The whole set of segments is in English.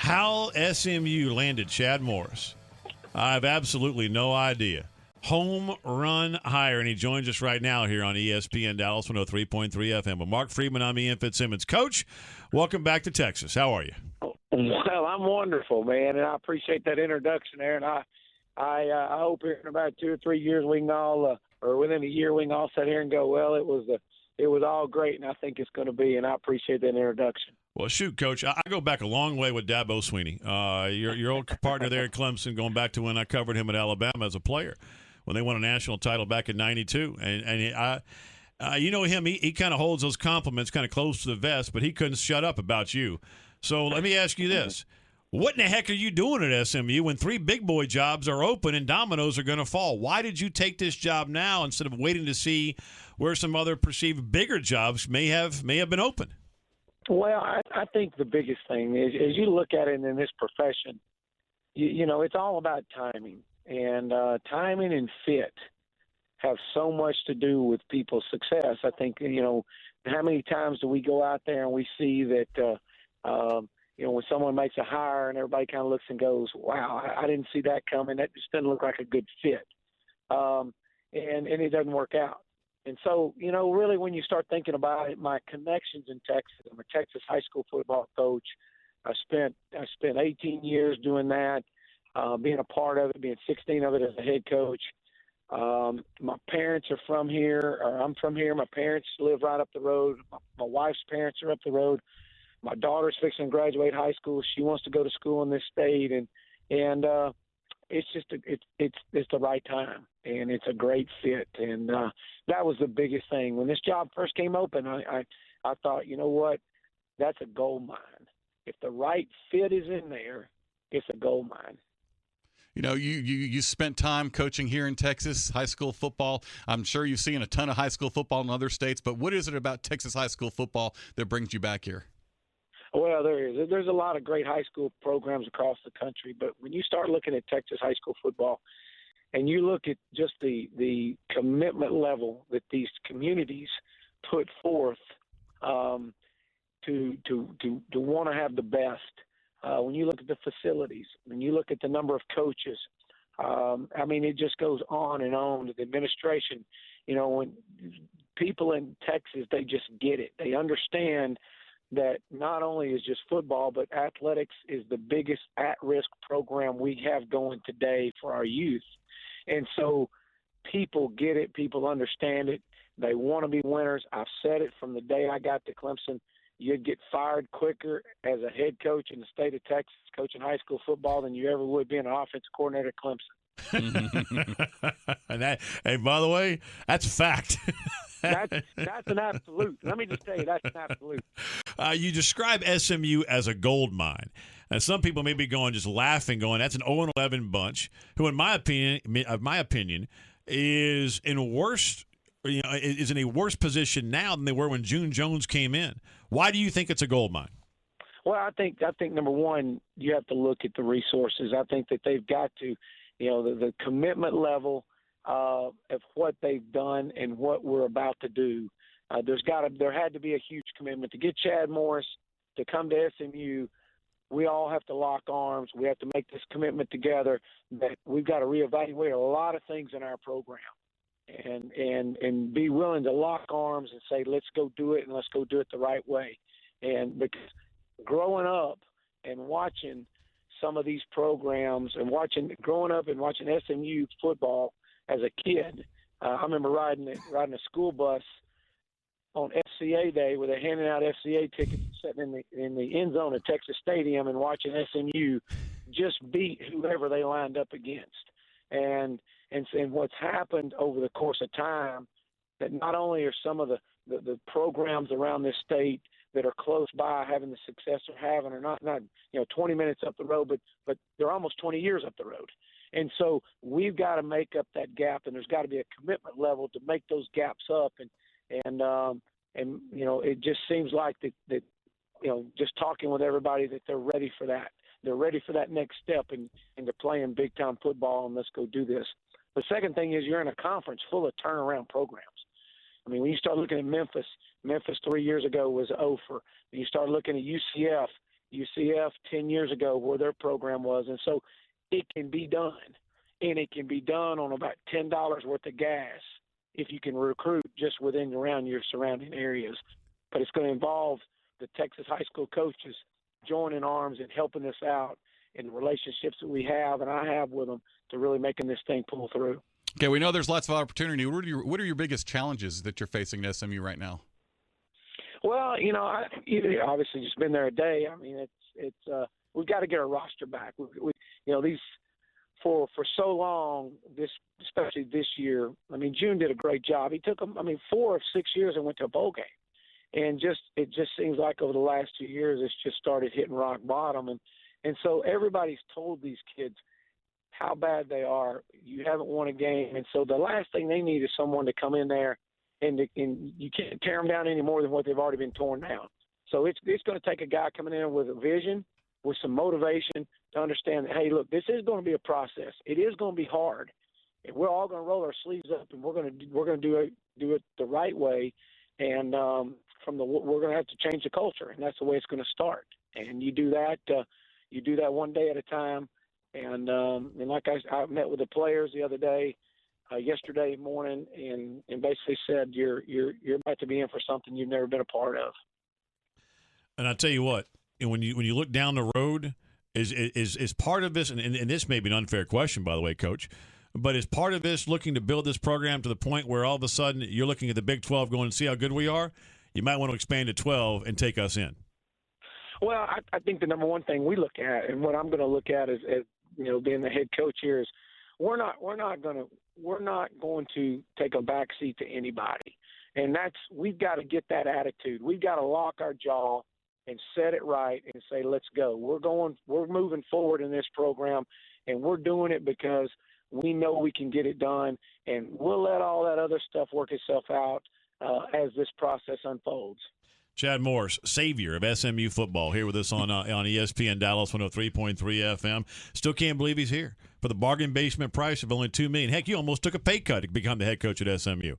How SMU landed Chad Morris, I have absolutely no idea. Home run hire, and he joins us right now here on ESPN Dallas 103.3 FM. With Mark Friedman, I'm Ian Fitzsimmons. Coach, welcome back to Texas. How are you? Well, I'm wonderful, man, and I appreciate that introduction there. And I hope in about 2 or 3 years we can all, or within a year, we can all sit here and go, well, it was all great, and I think it's going to be. And I appreciate that introduction. Well, shoot, Coach, I go back a long way with Dabo Swinney, your old partner there at Clemson, going back to when I covered him at Alabama as a player, when they won a national title back in '92. And you know him, he kind of holds those compliments kind of close to the vest, but he couldn't shut up about you. So let me ask you this. What in the heck are you doing at SMU when 3 big boy jobs are open and dominoes are going to fall? Why did you take this job now instead of waiting to see where some other perceived bigger jobs may have been open? Well, I think the biggest thing is, as you look at it in this profession, you know, it's all about timing. And timing and fit have so much to do with people's success. I think, you know, how many times do we go out there and we see that, you know, when someone makes a hire and everybody kind of looks and goes, wow, I didn't see that coming. That just doesn't look like a good fit. And it doesn't work out. And so, you know, really when you start thinking about it, my connections in Texas, I'm a Texas high school football coach. I spent 18 years doing that, being a part of it, being 16 of it as a head coach. My parents are from here, or I'm from here. My parents live right up the road. My wife's parents are up the road. My daughter's fixing to graduate high school. She wants to go to school in this state, and it's just it's the right time, and it's a great fit. And that was the biggest thing. When this job first came open, I thought, you know what, that's a gold mine. If the right fit is in there, it's a gold mine. You know, you spent time coaching here in Texas, high school football. I'm sure you've seen a ton of high school football in other states, but what is it about Texas high school football that brings you back here? Well, there's a lot of great high school programs across the country, but when you start looking at Texas high school football and you look at just the commitment level that these communities put forth to want to have the best, when you look at the facilities, when you look at the number of coaches, I mean, it just goes on and on. The administration, you know, when people in Texas, they just get it. They understand that not only is just football, but athletics is the biggest at-risk program we have going today for our youth. And so people get it. People understand it. They want to be winners. I've said it from the day I got to Clemson. You'd get fired quicker as a head coach in the state of Texas coaching high school football than you ever would being an offensive coordinator at Clemson. And hey, by the way, that's a fact. That's an absolute. Let me just tell you, that's an absolute. You describe SMU as a gold mine. And some people may be just laughing, going, that's an 0-11 bunch, who, in my opinion, is in a worse position now than they were when June Jones came in. Why do you think it's a gold mine? Well, I think number one, you have to look at the resources. I think that they've got to, you know, the commitment level of what they've done and what we're about to do. There had to be a huge commitment to get Chad Morris to come to SMU. We all have to lock arms. We have to make this commitment together that we've got to reevaluate a lot of things in our program and be willing to lock arms and say, let's go do it and let's go do it the right way. And because growing up and watching some of these programs and growing up and watching SMU football as a kid, I remember riding a school bus on FCA Day where they're handing out FCA tickets, sitting in the end zone at Texas Stadium and watching SMU just beat whoever they lined up against. And what's happened over the course of time, that not only are some of the programs around this state that are close by having the success they're having, are not 20 minutes up the road, but they're almost 20 years up the road. And so we've got to make up that gap, and there's got to be a commitment level to make those gaps up. And you know, it just seems like that you know, just talking with everybody, that they're ready for that. They're ready for that next step into playing big-time football, and let's go do this. The second thing is you're in a conference full of turnaround programs. I mean, when you start looking at Memphis 3 years ago was over. When you start looking at UCF, UCF 10 years ago where their program was. And so it can be done. And it can be done on about $10 worth of gas if you can recruit just within around your surrounding areas. But it's going to involve the Texas high school coaches joining arms and helping us out in the relationships that we have and I have with them to really making this thing pull through. Okay, we know there's lots of opportunity. What are your biggest challenges that you're facing at SMU right now? Well, you know, I obviously just been there a day. I mean, it's we've got to get our roster back. We you know, these for so long, especially this year. I mean, June did a great job. He took them, 4 of 6 years and went to a bowl game. And it just seems like over the last 2 years, it's just started hitting rock bottom. And so everybody's told these kids how bad they are. You haven't won a game. And so the last thing they need is someone to come in there and you can't tear them down any more than what they've already been torn down. So it's going to take a guy coming in with a vision, with some motivation to understand that, hey, look, this is going to be a process. It is going to be hard. And we're all going to roll our sleeves up and we're going to do it the right way. And we're going to have to change the culture, and that's the way it's going to start. And you do that one day at a time. And like I met with the players the other day, yesterday morning, and basically said, you're about to be in for something you've never been a part of. And I tell you what, when you look down the road, is part of this, and this may be an unfair question, by the way, Coach, but is part of this looking to build this program to the point where all of a sudden you're looking at the Big 12 going, see how good we are? You might want to expand to 12 and take us in. Well, I think the number one thing we look at, and what I'm going to look at as you know, being the head coach here, is we're not going to take a back seat to anybody, and we've got to get that attitude. We've got to lock our jaw and set it right and say, let's go. We're moving forward in this program, and we're doing it because we know we can get it done, and we'll let all that other stuff work itself out as this process unfolds. Chad Morris, savior of SMU football, here with us on ESPN Dallas 103.3 FM. Still can't believe he's here for the bargain basement price of only $2 million. Heck, you almost took a pay cut to become the head coach at SMU.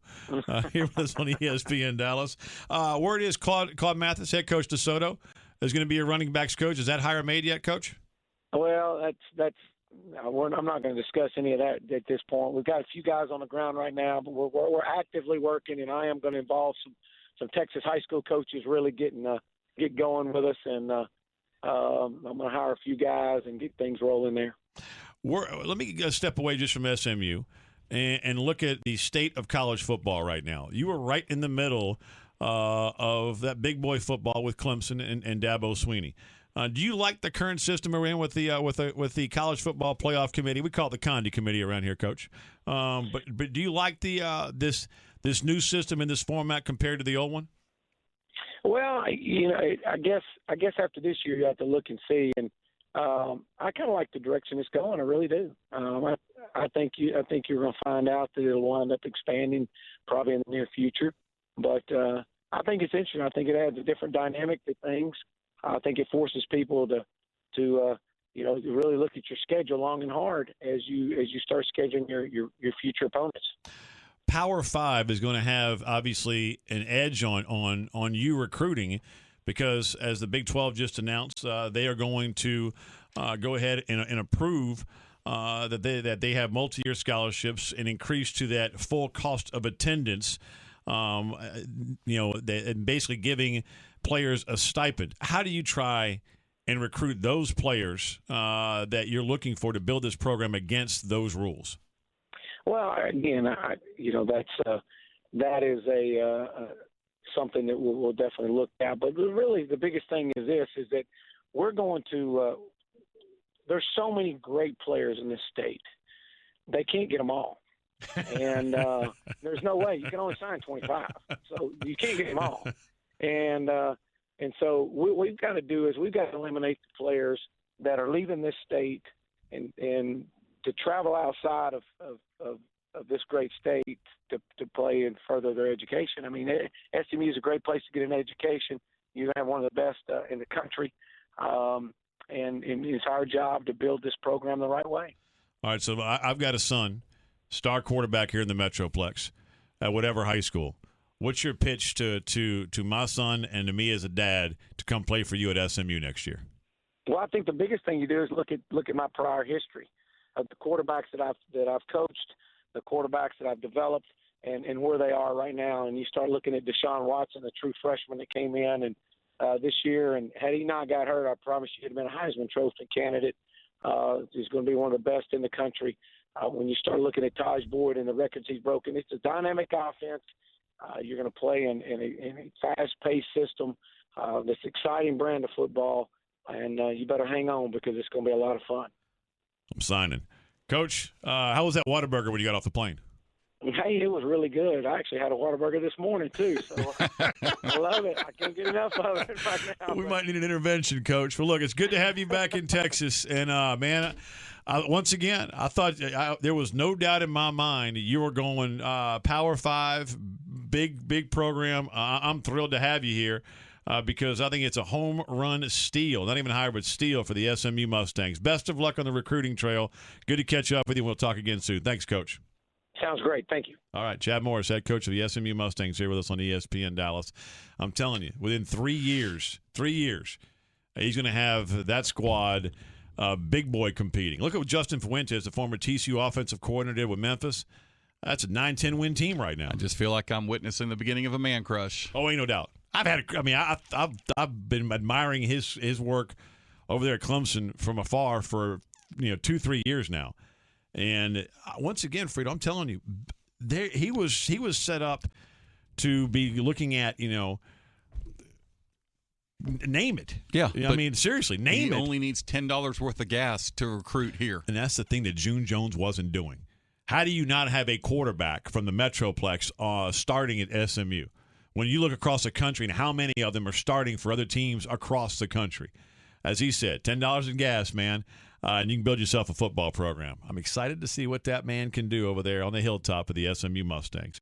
Here with us on ESPN Dallas. Word is Claude Mathis, head coach DeSoto, is going to be your running backs coach. Is that hire made yet, Coach? Well, I'm not going to discuss any of that at this point. We've got a few guys on the ground right now, but we're actively working, and I am going to involve some Texas high school coaches really get going with us, and I'm going to hire a few guys and get things rolling there. Let me step away just from SMU and look at the state of college football right now. You are right in the middle of that big boy football with Clemson and Dabo Swinney. Do you like the current system we're in with the college football playoff committee? We call it the Condi committee around here, Coach. But do you like this new system in this format compared to the old one? Well, I guess after this year you have to look and see, and I kind of like the direction it's going. I really do. I think you're going to find out that it'll wind up expanding probably in the near future. But I think it's interesting. I think it adds a different dynamic to things. I think it forces people to really look at your schedule long and hard as you start scheduling your future opponents. Power 5 is going to have obviously an edge on you recruiting, because as the Big 12 just announced, they are going to go ahead and approve that they have multi-year scholarships and increase to that full cost of attendance. And basically giving players a stipend. How do you try and recruit those players that you're looking for to build this program against those rules? Well, again, that is something that we'll definitely look at. But really, the biggest thing is that we're going to. There's so many great players in this state. They can't get them all. And there's no way. You can only sign 25. So you can't get them all. And so what we've got to do is we've got to eliminate the players that are leaving this state and to travel outside of this great state to play and further their education. I mean, SMU is a great place to get an education. You're going to have one of the best in the country. And it's our job to build this program the right way. All right, so I've got a son, star quarterback here in the Metroplex at whatever high school. What's your pitch to my son and to me as a dad to come play for you at SMU next year? Well, I think the biggest thing you do is look at my prior history of the quarterbacks that I've coached, the quarterbacks that I've developed, and where they are right now. And you start looking at Deshaun Watson, the true freshman that came in and this year, and had he not got hurt, I promise you he'd have been a Heisman Trophy candidate. He's going to be one of the best in the country. When you start looking at Taj Boyd and the records he's broken, it's a dynamic offense. You're going to play in a fast-paced system, this exciting brand of football, and you better hang on because it's going to be a lot of fun. I'm signing. Coach, how was that Whataburger when you got off the plane? Hey, it was really good. I actually had a Whataburger this morning, too, so I love it. I can't get enough of it right now. We might need an intervention, Coach. Well, look, it's good to have you back in Texas. And, man, once again, I thought there was no doubt in my mind you were going Power 5, big program. I'm thrilled to have you here because I think it's a home run steal, not even hybrid steal for the SMU Mustangs. Best of luck on the recruiting trail. Good to catch up with you. We'll talk again soon. Thanks, Coach. Sounds great. Thank you. All right, Chad Morris, head coach of the SMU Mustangs, here with us on ESPN Dallas. I'm telling you, within 3 years, he's going to have that squad big boy competing. Look at what Justin Fuentes, the former TCU offensive coordinator, did with Memphis. That's a 9-10 win team right now. I just feel like I'm witnessing the beginning of a man crush. Oh, ain't no doubt. I've been admiring his work over there at Clemson from afar for 2-3 years now. And once again, Fredo, I'm telling you, he was set up to be looking at, name it. Yeah. I mean, seriously, name it. He only needs $10 worth of gas to recruit here. And that's the thing that June Jones wasn't doing. How do you not have a quarterback from the Metroplex starting at SMU? When you look across the country and how many of them are starting for other teams across the country. As he said, $10 in gas, man. And you can build yourself a football program. I'm excited to see what that man can do over there on the hilltop of the SMU Mustangs.